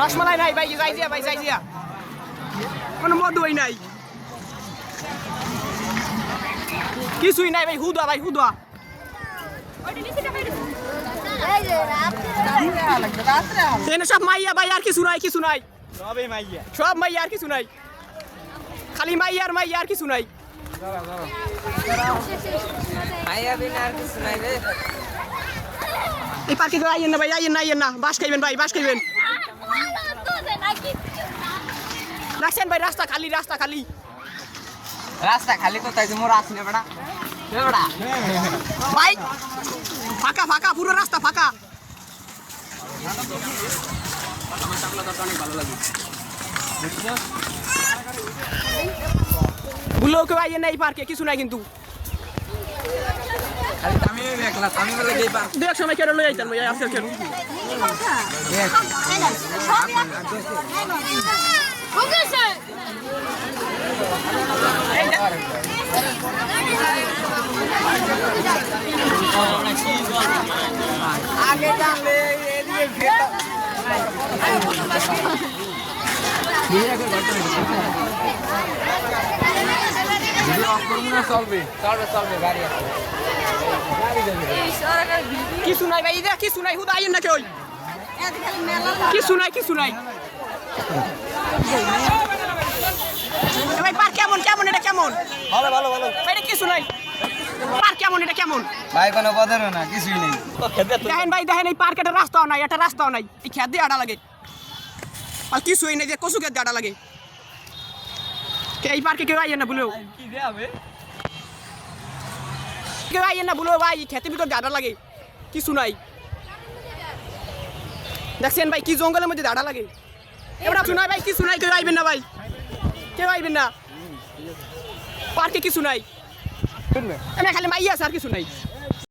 রসমালাই নাই ভাই, যাই জিয়া ভাই, যাই জিয়া কোনো মধুই নাই, কিছুই নাই ভাই, হুদা ভাই, হুদা। এনে সব মাইয়া ভাই, আর কিছু নাই, কিছু নাই, সব মাইয়া, আর কিছু নাই, খালি মাইয়া আর মাইয়া, আর কিছু নাই। এই পার্কে তো আইয়েন না ভাই, আইয়েন না, আইয়েন না, বাস খাইবেন ভাই, বাস খাইবেন। রাখছেন ভাই, রাস্তা খালি, রাস্তা খালি, রাস্তা খালি কোথায় যে মোরা আসলে বেড়া বেড়া ভাই ফাঁকা, ফাঁকা, পুরো রাস্তা ফাঁকা। ভুলেও কেউ আইয়েন না এই পার্কে, কিছু নাই কিন্তু। আমি একলা আমি বলে গেই পার দু এক সময় কেন লই আইতেন ভাই, আজকে কেন আগে জানলে এদিকে ফেটা চলবে চলবে চলবে গাড়ি আছে কিছু নাই ভাই, এটা কিছু নাই, হুদা আইয়েন না কেউ, কিছু নাই, কিছু নাই ভাই। পার্ক কেমন, কেমন, এটা কেমন? ভালো ভালো ভালো ভাই এটা কিছু নাই, পার্ক কেমন, এটা কেমন? ভাই কোনো বদল না কিছুই নেই। দেখেন ভাই, দেখেন এই পার্কে একটা রাস্তাও নাই, একটা রাস্তাও নাই, এই খেত দিয়ে আড়া লাগে, আর কিছুই নেই, যে কচু খেত দিয়ে আড়া লাগে। এই পার্কে কেউ আইয়েন না ভুলেও, কি দেবে কেউ আইয়েন না ভুলেও ভাই, খেতের ভিতর দিয়ে আড়া লাগে, কিছু নাই। দেখছেন ভাই কি জঙ্গলের মধ্যে দাঁড়া লাগে, এবার কিছু নাই ভাই, কিছু নাই, কেউ আইবেন না ভাই, কেউ আইবেন না, পার্কে কিছু নাই, খালি মাইয়া আছে, আর কিছু নাই।